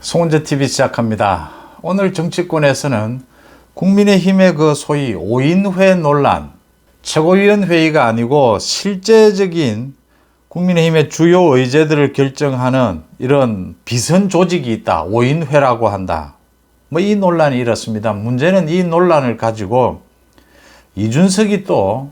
송은재 TV 시작합니다. 오늘 정치권에서는 국민의힘의 그 소위 5인회 논란, 최고위원회의가 아니고 실제적인 국민의힘의 주요 의제들을 결정하는 이런 비선 조직이 있다. 5인회라고 한다. 이 논란이 이렇습니다. 문제는 이 논란을 가지고 이준석이 또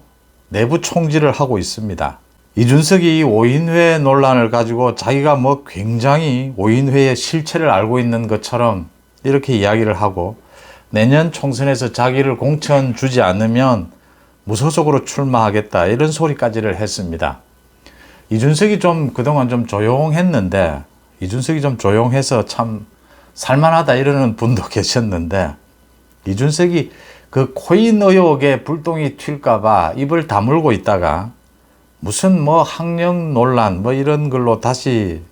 내부 총질을 하고 있습니다. 이준석이 이 5인회 논란을 가지고 자기가 굉장히 5인회의 실체를 알고 있는 것처럼 이렇게 이야기를 하고 내년 총선에서 자기를 공천 주지 않으면 무소속으로 출마하겠다 이런 소리까지를 했습니다. 이준석이 그동안 좀 조용했는데 이준석이 좀 조용해서 참 살만하다 이러는 분도 계셨는데 이준석이 그 코인 의혹에 불똥이 튈까봐 입을 다물고 있다가 무슨 학령 논란 이런 걸로 다시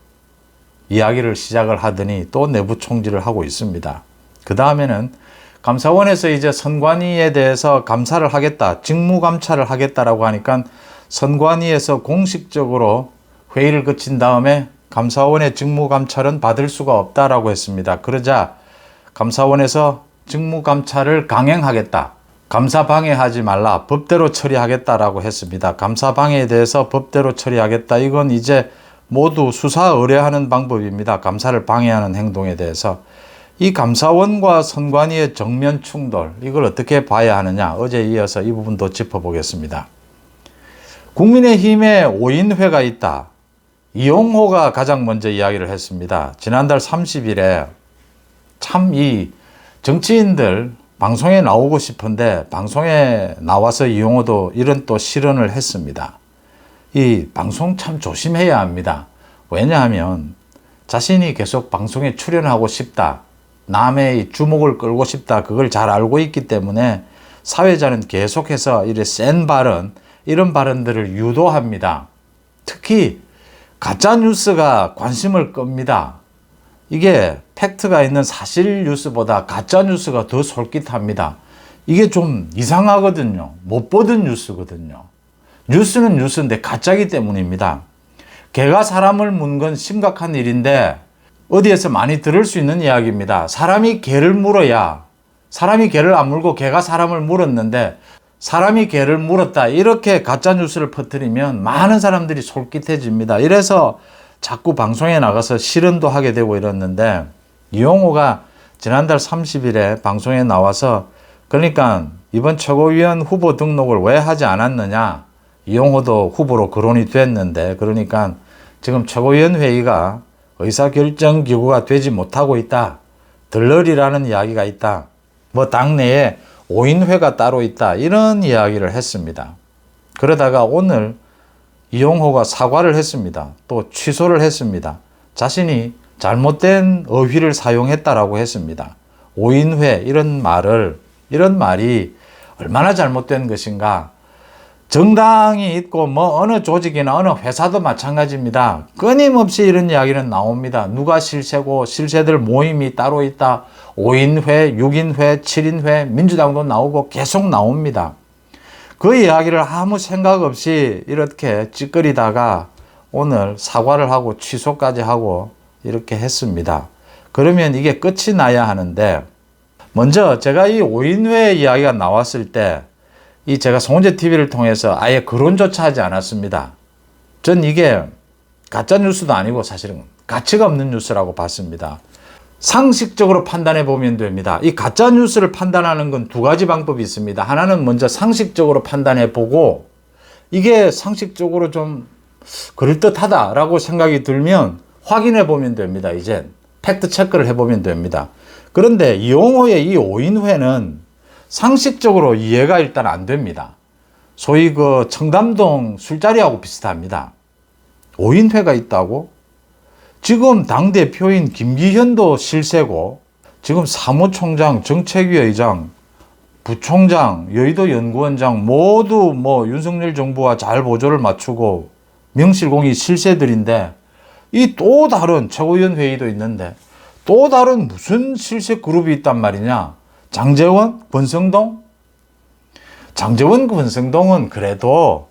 이야기를 시작을 하더니 또 내부 총질을 하고 있습니다. 그 다음에는 감사원에서 이제 선관위에 대해서 감사를 하겠다, 직무감찰을 하겠다라고 하니까 선관위에서 공식적으로 회의를 거친 다음에 감사원의 직무감찰은 받을 수가 없다라고 했습니다. 그러자 감사원에서 직무감찰을 강행하겠다. 감사 방해하지 말라. 법대로 처리하겠다라고 했습니다. 감사 방해에 대해서 법대로 처리하겠다. 이건 이제 모두 수사 의뢰하는 방법입니다. 감사를 방해하는 행동에 대해서. 이 감사원과 선관위의 정면 충돌, 이걸 어떻게 봐야 하느냐. 어제 이어서 이 부분도 짚어보겠습니다. 국민의힘에 5인회가 있다. 이용호가 가장 먼저 이야기를 했습니다. 지난달 30일에 참 이 정치인들 방송에 나오고 싶은데 방송에 나와서 이용호도 이런 또 실언을 했습니다. 이 방송 참 조심해야 합니다. 왜냐하면 자신이 계속 방송에 출연하고 싶다. 남의 주목을 끌고 싶다. 그걸 잘 알고 있기 때문에 사회자는 계속해서 이런 센 발언, 이런 발언들을 유도합니다. 특히 가짜뉴스가 관심을 끕니다. 이게 팩트가 있는 사실 뉴스보다 가짜 뉴스가 더 솔깃합니다. 이게 좀 이상하거든요. 못 보던 뉴스거든요. 뉴스는 뉴스인데 가짜이기 때문입니다. 개가 사람을 문 건 심각한 일인데 어디에서 많이 들을 수 있는 이야기입니다. 사람이 개를 물어야, 사람이 개를 안 물고 개가 사람을 물었는데 사람이 개를 물었다. 이렇게 가짜 뉴스를 퍼뜨리면 많은 사람들이 솔깃해집니다. 이래서 자꾸 방송에 나가서 실언도 하게 되고 이랬는데 이용호가 지난달 30일에 방송에 나와서 그러니까 이번 최고위원 후보 등록을 왜 하지 않았느냐. 이용호도 후보로 거론이 됐는데 그러니까 지금 최고위원 회의가 의사결정기구가 되지 못하고 있다. 들러리라는 이야기가 있다. 당내에 5인회가 따로 있다. 이런 이야기를 했습니다. 그러다가 오늘 이용호가 사과를 했습니다. 또 취소를 했습니다. 자신이 잘못된 어휘를 사용했다라고 했습니다. 5인회 이런 말이 얼마나 잘못된 것인가. 정당이 있고 어느 조직이나 어느 회사도 마찬가지입니다. 끊임없이 이런 이야기는 나옵니다. 누가 실세고 실세들 모임이 따로 있다. 5인회, 6인회, 7인회, 민주당도 나오고 계속 나옵니다. 그 이야기를 아무 생각 없이 이렇게 찌끄리다가 오늘 사과를 하고 취소까지 하고 이렇게 했습니다. 그러면 이게 끝이 나야 하는데 먼저 제가 이 5인회 이야기가 나왔을 때 제가 송은재 TV를 통해서 아예 거론조차 하지 않았습니다. 전 이게 가짜 뉴스도 아니고 사실은 가치가 없는 뉴스라고 봤습니다. 상식적으로 판단해 보면 됩니다. 이 가짜 뉴스를 판단하는 건 두 가지 방법이 있습니다. 하나는 먼저 상식적으로 판단해 보고 이게 상식적으로 좀 그럴듯하다라고 생각이 들면 확인해 보면 됩니다. 이젠 팩트 체크를 해보면 됩니다. 그런데 이용호의 이 5인회는 상식적으로 이해가 일단 안 됩니다. 소위 그 청담동 술자리하고 비슷합니다. 5인회가 있다고? 지금 당대표인 김기현도 실세고 지금 사무총장, 정책위 의장, 부총장, 여의도 연구원장 모두 윤석열 정부와 잘 보조를 맞추고 명실공히 실세들인데 이 또 다른 최고위원 회의도 있는데 또 다른 무슨 실세 그룹이 있단 말이냐. 장제원, 권성동? 장제원, 권성동은 그래도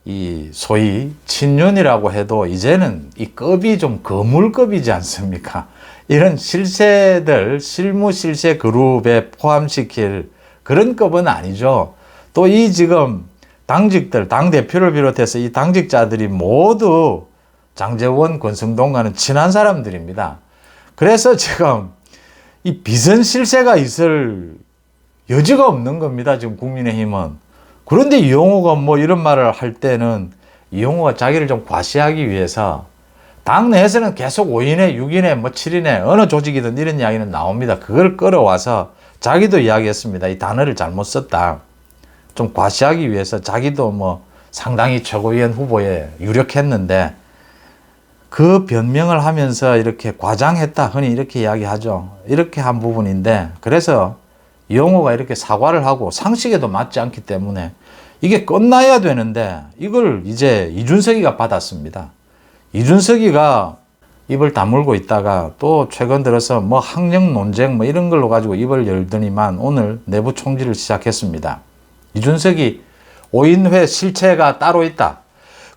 이 소위 친윤이라고 해도 이제는 이 급이 좀 거물급이지 않습니까? 이런 실세들, 실무 실세 그룹에 포함시킬 그런 급은 아니죠. 또 이 지금 당직들, 당대표를 비롯해서 이 당직자들이 모두 장제원, 권성동과는 친한 사람들입니다. 그래서 지금 이 비선실세가 있을 여지가 없는 겁니다. 지금 국민의힘은. 그런데 이용호가 뭐 이런 말을 할 때는 이용호가 자기를 좀 과시하기 위해서 당내에서는 계속 5인회, 6인회, 뭐 7인회 어느 조직이든 이런 이야기는 나옵니다. 그걸 끌어와서 자기도 이야기했습니다. 이 단어를 잘못 썼다. 좀 과시하기 위해서 자기도 뭐 상당히 최고위원 후보에 유력했는데 그 변명을 하면서 이렇게 과장했다. 흔히 이렇게 이야기하죠. 이렇게 한 부분인데 그래서 이용호가 이렇게 사과를 하고 상식에도 맞지 않기 때문에 이게 끝나야 되는데 이걸 이제 이준석이가 받았습니다. 이준석이가 입을 다물고 있다가 또 최근 들어서 뭐 학력 논쟁 뭐 이런 걸로 가지고 입을 열더니만 오늘 내부 총질을 시작했습니다. 이준석이 5인회 실체가 따로 있다.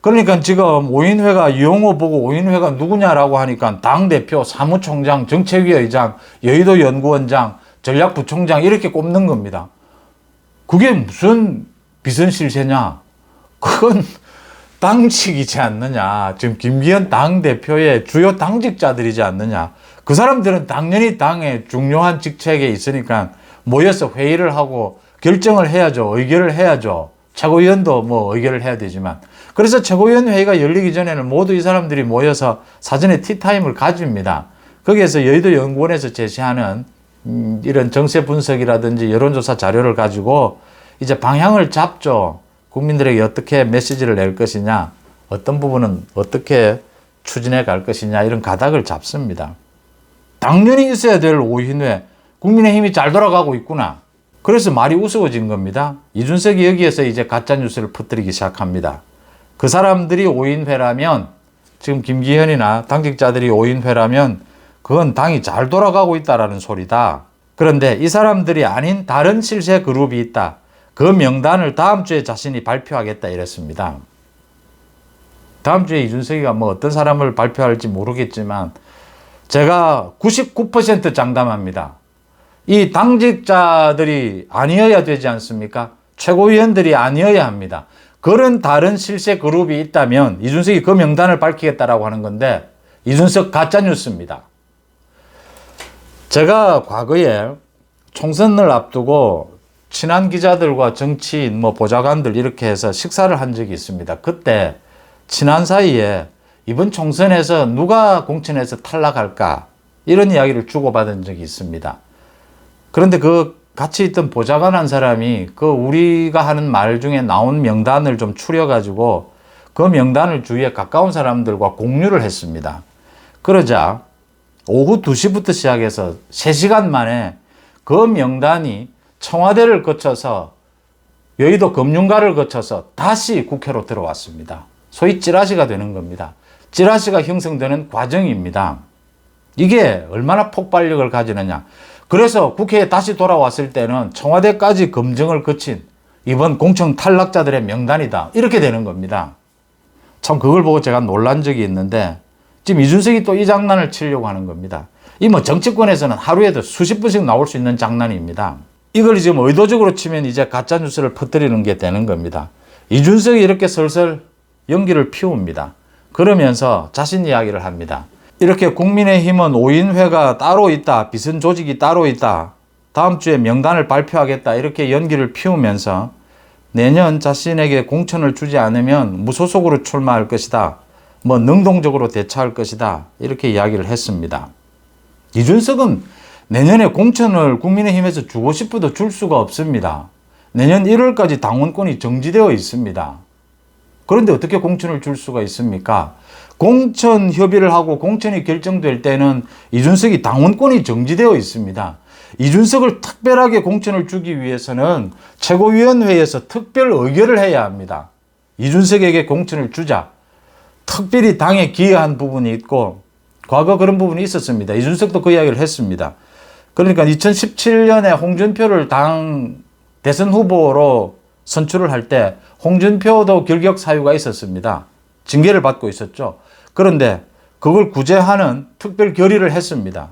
그러니까 지금 5인회가 이용호 보고 5인회가 누구냐라고 하니까 당대표, 사무총장, 정책위의장, 여의도 연구원장, 전략부총장 이렇게 꼽는 겁니다. 그게 무슨 비선실세냐? 그건 당직이지 않느냐. 지금 김기현 당대표의 주요 당직자들이지 않느냐. 그 사람들은 당연히 당의 중요한 직책에 있으니까 모여서 회의를 하고 결정을 해야죠. 의결을 해야죠. 최고위원도 뭐 의결을 해야 되지만. 그래서 최고위원 회의가 열리기 전에는 모두 이 사람들이 모여서 사전에 티타임을 가집니다. 거기에서 여의도 연구원에서 제시하는 이런 정세 분석이라든지 여론조사 자료를 가지고 이제 방향을 잡죠. 국민들에게 어떻게 메시지를 낼 것이냐, 어떤 부분은 어떻게 추진해 갈 것이냐 이런 가닥을 잡습니다. 당연히 있어야 될 5인회, 국민의힘이 잘 돌아가고 있구나. 그래서 말이 우스워진 겁니다. 이준석이 여기에서 이제 가짜뉴스를 퍼뜨리기 시작합니다. 그 사람들이 5인회라면 지금 김기현이나 당직자들이 5인회라면 그건 당이 잘 돌아가고 있다라는 소리다. 그런데 이 사람들이 아닌 다른 실세 그룹이 있다. 그 명단을 다음 주에 자신이 발표하겠다 이랬습니다. 다음 주에 이준석이가 뭐 어떤 사람을 발표할지 모르겠지만 제가 99% 장담합니다. 이 당직자들이 아니어야 되지 않습니까? 최고위원들이 아니어야 합니다. 그런 다른 실세 그룹이 있다면 이준석이 그 명단을 밝히겠다라고 하는 건데 이준석 가짜뉴스입니다. 제가 과거에 총선을 앞두고 친한 기자들과 정치인, 뭐 보좌관들 이렇게 해서 식사를 한 적이 있습니다. 그때 친한 사이에 이번 총선에서 누가 공천에서 탈락할까 이런 이야기를 주고받은 적이 있습니다. 그런데 그 같이 있던 보좌관 한 사람이 그 우리가 하는 말 중에 나온 명단을 좀 추려가지고 그 명단을 주위에 가까운 사람들과 공유를 했습니다. 그러자 오후 2시부터 시작해서 3시간 만에 그 명단이 청와대를 거쳐서 여의도 금융가를 거쳐서 다시 국회로 들어왔습니다. 소위 찌라시가 되는 겁니다. 찌라시가 형성되는 과정입니다. 이게 얼마나 폭발력을 가지느냐. 그래서 국회에 다시 돌아왔을 때는 청와대까지 검증을 거친 이번 공천 탈락자들의 명단이다. 이렇게 되는 겁니다. 참 그걸 보고 제가 놀란 적이 있는데 지금 이준석이 또 이 장난을 치려고 하는 겁니다. 이 뭐 정치권에서는 하루에도 수십 번씩 나올 수 있는 장난입니다. 이걸 지금 의도적으로 치면 이제 가짜뉴스를 퍼뜨리는 게 되는 겁니다. 이준석이 이렇게 슬슬 연기를 피웁니다. 그러면서 자신 이야기를 합니다. 이렇게 국민의힘은 5인회가 따로 있다. 비선 조직이 따로 있다. 다음 주에 명단을 발표하겠다. 이렇게 연기를 피우면서 내년 자신에게 공천을 주지 않으면 무소속으로 출마할 것이다. 뭐 능동적으로 대처할 것이다. 이렇게 이야기를 했습니다. 이준석은 내년에 공천을 국민의힘에서 주고 싶어도 줄 수가 없습니다. 내년 1월까지 당원권이 정지되어 있습니다. 그런데 어떻게 공천을 줄 수가 있습니까? 공천 협의를 하고 공천이 결정될 때는 이준석이 당원권이 정지되어 있습니다. 이준석을 특별하게 공천을 주기 위해서는 최고위원회에서 특별 의결을 해야 합니다. 이준석에게 공천을 주자. 특별히 당에 기여한 부분이 있고 과거 그런 부분이 있었습니다. 이준석도 그 이야기를 했습니다. 그러니까 2017년에 홍준표를 당 대선 후보로 선출을 할 때 홍준표도 결격 사유가 있었습니다. 징계를 받고 있었죠. 그런데 그걸 구제하는 특별 결의를 했습니다.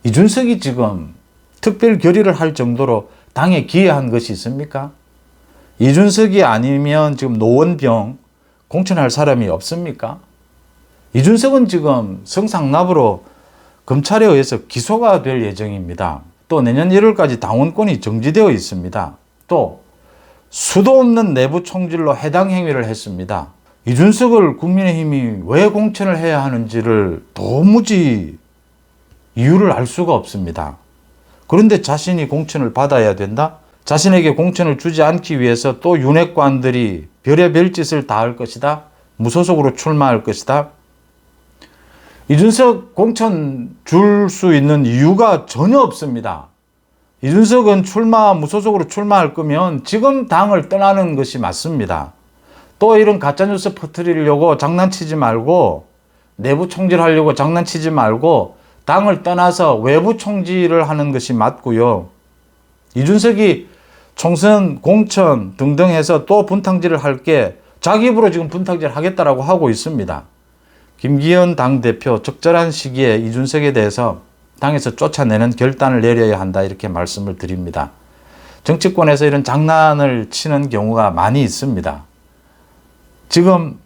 이준석이 지금 특별 결의를 할 정도로 당에 기여한 것이 있습니까? 이준석이 아니면 지금 노원병 공천할 사람이 없습니까? 이준석은 지금 성상납으로 검찰에 의해서 기소가 될 예정입니다. 또 내년 1월까지 당원권이 정지되어 있습니다. 또 수도 없는 내부 총질로 해당 행위를 했습니다. 이준석을 국민의힘이 왜 공천을 해야 하는지를 도무지 이유를 알 수가 없습니다. 그런데 자신이 공천을 받아야 된다? 자신에게 공천을 주지 않기 위해서 또 윤핵관들이 별의별 짓을 다 할 것이다? 무소속으로 출마할 것이다? 이준석 공천 줄 수 있는 이유가 전혀 없습니다. 이준석은 무소속으로 출마할 거면 지금 당을 떠나는 것이 맞습니다. 또 이런 가짜뉴스 퍼뜨리려고 장난치지 말고, 내부 총질하려고 장난치지 말고 당을 떠나서 외부 총질을 하는 것이 맞고요. 이준석이 총선, 공천 등등 해서 또 분탕질을 할 게 자기 입으로 지금 분탕질 하겠다라고 하고 있습니다. 김기현 당대표 적절한 시기에 이준석에 대해서 당에서 쫓아내는 결단을 내려야 한다, 이렇게 말씀을 드립니다. 정치권에서 이런 장난을 치는 경우가 많이 있습니다. 지금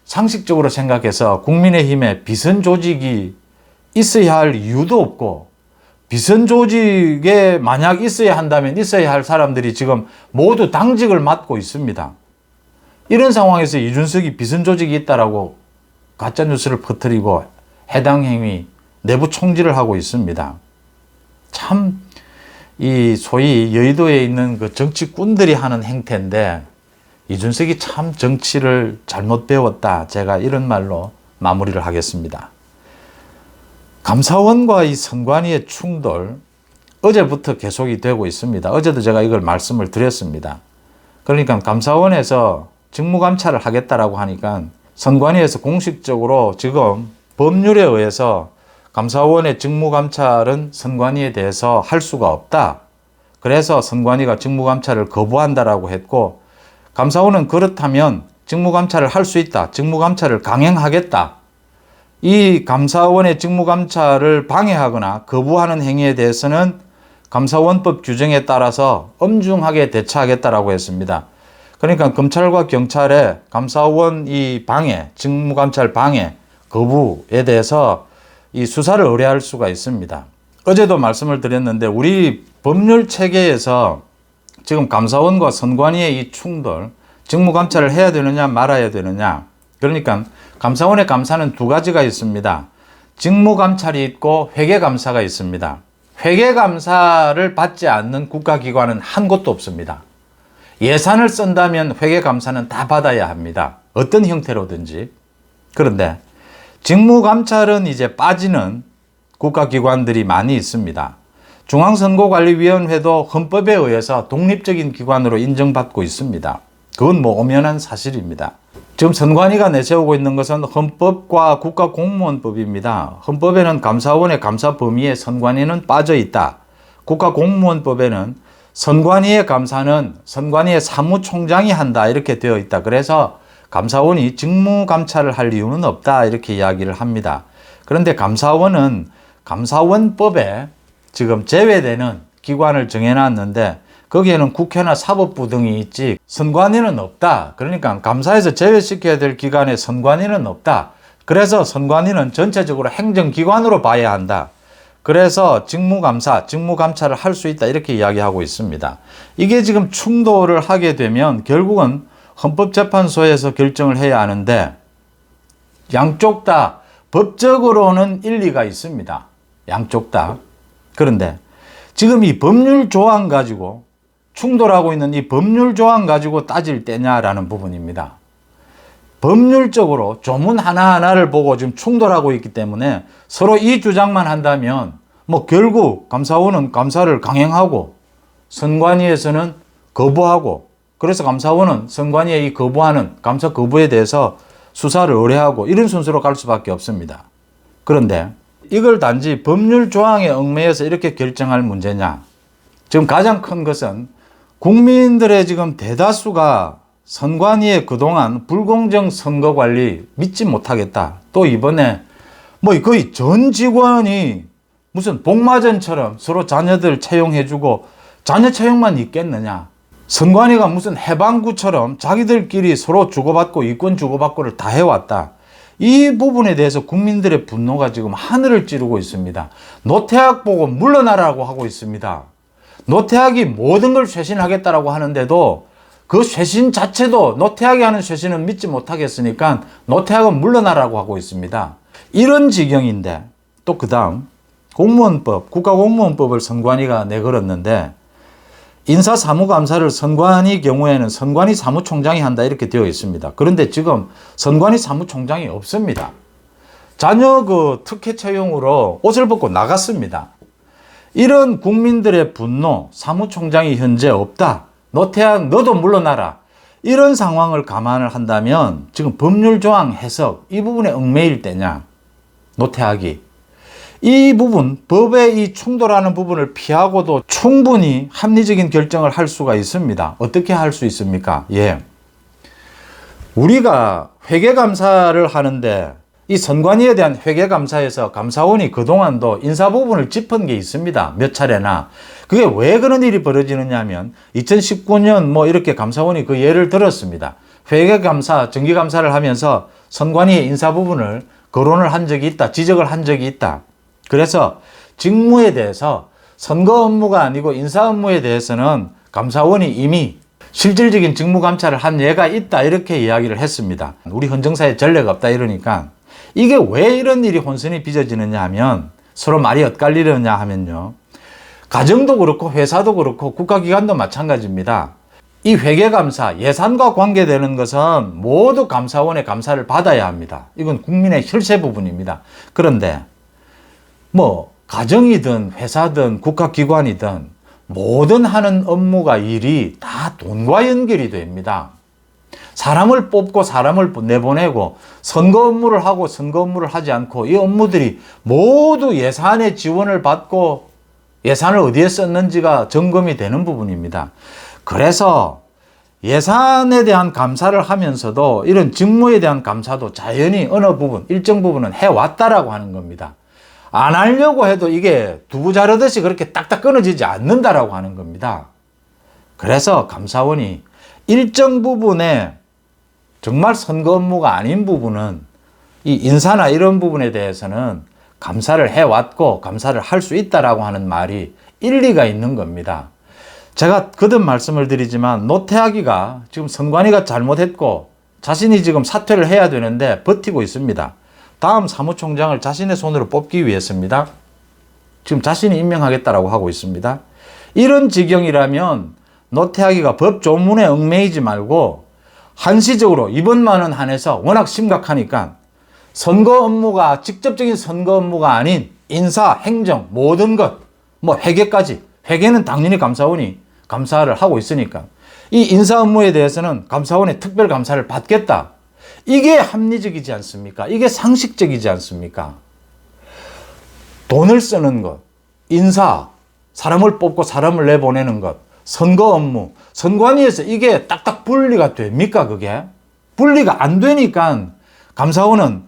상식적으로 생각해서 국민의힘에 비선 조직이 있어야 할 이유도 없고, 비선 조직에 만약 있어야 한다면 있어야 할 사람들이 지금 모두 당직을 맡고 있습니다. 이런 상황에서 이준석이 비선 조직이 있다라고 가짜뉴스를 퍼뜨리고 해당 행위, 내부 총질을 하고 있습니다. 참, 이 소위 여의도에 있는 그 정치꾼들이 하는 행태인데, 이준석이 참 정치를 잘못 배웠다, 제가 이런 말로 마무리를 하겠습니다. 감사원과 이 선관위의 충돌, 어제부터 계속이 되고 있습니다. 어제도 제가 이걸 말씀을 드렸습니다. 그러니까 감사원에서 직무감찰을 하겠다라고 하니까 선관위에서 공식적으로 지금 법률에 의해서 감사원의 직무감찰은 선관위에 대해서 할 수가 없다. 그래서 선관위가 직무감찰을 거부한다라고 했고, 감사원은 그렇다면 직무감찰을 할 수 있다, 직무감찰을 강행하겠다. 이 감사원의 직무감찰을 방해하거나 거부하는 행위에 대해서는 감사원법 규정에 따라서 엄중하게 대처하겠다라고 했습니다. 그러니까 검찰과 경찰의 감사원 이 방해, 직무감찰 방해, 거부에 대해서 이 수사를 의뢰할 수가 있습니다. 어제도 말씀을 드렸는데, 우리 법률 체계에서 지금 감사원과 선관위의 이 충돌, 직무감찰을 해야 되느냐 말아야 되느냐, 그러니까 감사원의 감사는 두 가지가 있습니다. 직무감찰이 있고 회계감사가 있습니다. 회계감사를 받지 않는 국가기관은 한 곳도 없습니다. 예산을 쓴다면 회계감사는 다 받아야 합니다. 어떤 형태로든지. 그런데 직무감찰은 이제 빠지는 국가기관들이 많이 있습니다. 중앙선거관리위원회도 헌법에 의해서 독립적인 기관으로 인정받고 있습니다. 그건 뭐 엄연한 사실입니다. 지금 선관위가 내세우고 있는 것은 헌법과 국가공무원법입니다. 헌법에는 감사원의 감사 범위에 선관위는 빠져 있다. 국가공무원법에는 선관위의 감사는 선관위의 사무총장이 한다, 이렇게 되어 있다. 그래서 감사원이 직무감찰을 할 이유는 없다, 이렇게 이야기를 합니다. 그런데 감사원은 감사원법에 지금 제외되는 기관을 정해놨는데, 거기에는 국회나 사법부 등이 있지 선관위는 없다. 그러니까 감사에서 제외시켜야 될 기관에 선관위는 없다. 그래서 선관위는 전체적으로 행정기관으로 봐야 한다. 그래서 직무감사, 직무감찰을 할 수 있다, 이렇게 이야기하고 있습니다. 이게 지금 충돌을 하게 되면 결국은 헌법재판소에서 결정을 해야 하는데, 양쪽 다 법적으로는 일리가 있습니다. 양쪽 다. 그런데 지금 이 법률 조항 가지고, 충돌하고 있는 이 법률 조항 가지고 따질 때냐라는 부분입니다. 법률적으로 조문 하나하나를 보고 지금 충돌하고 있기 때문에 서로 이 주장만 한다면 뭐 결국 감사원은 감사를 강행하고 선관위에서는 거부하고, 그래서 감사원은 선관위에 이 거부하는 감사 거부에 대해서 수사를 의뢰하고, 이런 순서로 갈 수밖에 없습니다. 그런데 이걸 단지 법률 조항에 얽매여서 이렇게 결정할 문제냐? 지금 가장 큰 것은 국민들의 지금 대다수가 선관위의 그동안 불공정 선거 관리 믿지 못하겠다. 또 이번에 뭐 거의 전 직원이 무슨 복마전처럼 서로 자녀들 채용해주고 자녀 채용만 있겠느냐. 선관위가 무슨 해방구처럼 자기들끼리 서로 주고받고 이권 주고받고를 다 해왔다. 이 부분에 대해서 국민들의 분노가 지금 하늘을 찌르고 있습니다. 노태학 보고 물러나라고 하고 있습니다. 노태학이 모든 걸 쇄신하겠다라고 하는데도 그 쇄신 자체도 노태학이 하는 쇄신은 믿지 못하겠으니까 노태학은 물러나라고 하고 있습니다. 이런 지경인데 또 그 다음 공무원법, 국가공무원법을 선관위가 내걸었는데 인사사무감사를 선관위 경우에는 선관위 사무총장이 한다 이렇게 되어 있습니다. 그런데 지금 선관위 사무총장이 없습니다. 자녀 특혜 채용으로 옷을 벗고 나갔습니다. 이런 국민들의 분노, 사무총장이 현재 없다. 노태학 너도 물러나라. 이런 상황을 감안을 한다면 지금 법률조항 해석 이 부분에 얽매일 때냐. 노태학이 이 부분, 법의 이 충돌하는 부분을 피하고도 충분히 합리적인 결정을 할 수가 있습니다. 어떻게 할 수 있습니까? 예. 우리가 회계감사를 하는데 이 선관위에 대한 회계감사에서 감사원이 그동안도 인사 부분을 짚은 게 있습니다. 몇 차례나. 그게 왜 그런 일이 벌어지느냐 하면 2019년 이렇게 감사원이 그 예를 들었습니다. 회계감사, 정기감사를 하면서 선관위의 인사 부분을 거론을 한 적이 있다. 지적을 한 적이 있다. 그래서 직무에 대해서 선거 업무가 아니고 인사 업무에 대해서는 감사원이 이미 실질적인 직무 감찰을 한 예가 있다 이렇게 이야기를 했습니다. 우리 헌정사에 전례가 없다 이러니까 이게 왜 이런 일이 혼선이 빚어지느냐 하면 서로 말이 엇갈리느냐 하면요. 가정도 그렇고 회사도 그렇고 국가기관도 마찬가지입니다. 이 회계감사, 예산과 관계되는 것은 모두 감사원의 감사를 받아야 합니다. 이건 국민의 혈세 부분입니다. 그런데 가정이든 회사든 국가기관이든 모든 하는 업무가 일이 다 돈과 연결이 됩니다. 사람을 뽑고 사람을 내보내고 선거 업무를 하고 선거 업무를 하지 않고 이 업무들이 모두 예산의 지원을 받고 예산을 어디에 썼는지가 점검이 되는 부분입니다. 그래서 예산에 대한 감사를 하면서도 이런 직무에 대한 감사도 자연히 어느 부분, 일정 부분은 해왔다라고 하는 겁니다. 안 하려고 해도 이게 두부 자르듯이 그렇게 딱딱 끊어지지 않는다라고 하는 겁니다. 그래서 감사원이 일정 부분에 정말 선거 업무가 아닌 부분은 이 인사나 이런 부분에 대해서는 감사를 해왔고 감사를 할 수 있다라고 하는 말이 일리가 있는 겁니다. 제가 거듭 말씀을 드리지만 노태학이가 지금 선관위가 잘못했고 자신이 지금 사퇴를 해야 되는데 버티고 있습니다. 다음 사무총장을 자신의 손으로 뽑기 위해서입니다. 지금 자신이 임명하겠다라고 하고 있습니다. 이런 지경이라면 노태학이가 법 조문에 얽매이지 말고 한시적으로 이번만은 한해서 워낙 심각하니까 선거 업무가 직접적인 선거 업무가 아닌 인사, 행정, 모든 것, 회계까지, 회계는 당연히 감사원이 감사를 하고 있으니까 이 인사 업무에 대해서는 감사원의 특별 감사를 받겠다. 이게 합리적이지 않습니까? 이게 상식적이지 않습니까? 돈을 쓰는 것, 인사, 사람을 뽑고 사람을 내보내는 것, 선거 업무, 선관위에서 이게 딱딱 분리가 됩니까? 그게? 분리가 안 되니까 감사원은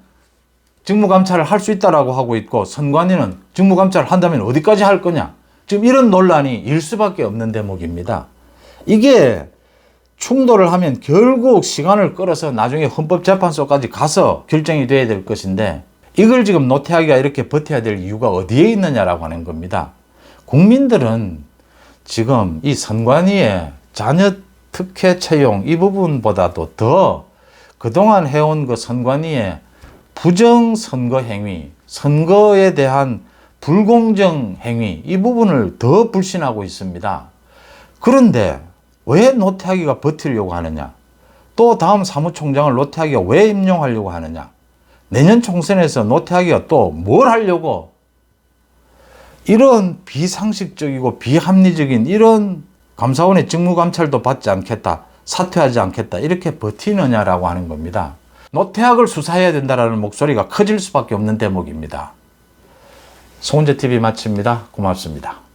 직무감찰을 할 수 있다라고 하고 있고 선관위는 직무감찰을 한다면 어디까지 할 거냐? 지금 이런 논란이 일 수밖에 없는 대목입니다. 이게 충돌을 하면 결국 시간을 끌어서 나중에 헌법재판소까지 가서 결정이 돼야 될 것인데 이걸 지금 노태학이가 이렇게 버텨야 될 이유가 어디에 있느냐라고 하는 겁니다. 국민들은 지금 이 선관위의 자녀 특혜 채용 이 부분보다도 더 그동안 해온 그 선관위의 부정선거 행위, 선거에 대한 불공정 행위 이 부분을 더 불신하고 있습니다. 그런데 왜 노태학이가 버티려고 하느냐? 또 다음 사무총장을 노태학이가 왜 임명하려고 하느냐? 내년 총선에서 노태학이가 또 뭘 하려고 이런 비상식적이고 비합리적인 이런 감사원의 직무감찰도 받지 않겠다, 사퇴하지 않겠다 이렇게 버티느냐라고 하는 겁니다. 노태학을 수사해야 된다는 목소리가 커질 수밖에 없는 대목입니다. 송은재TV 마칩니다. 고맙습니다.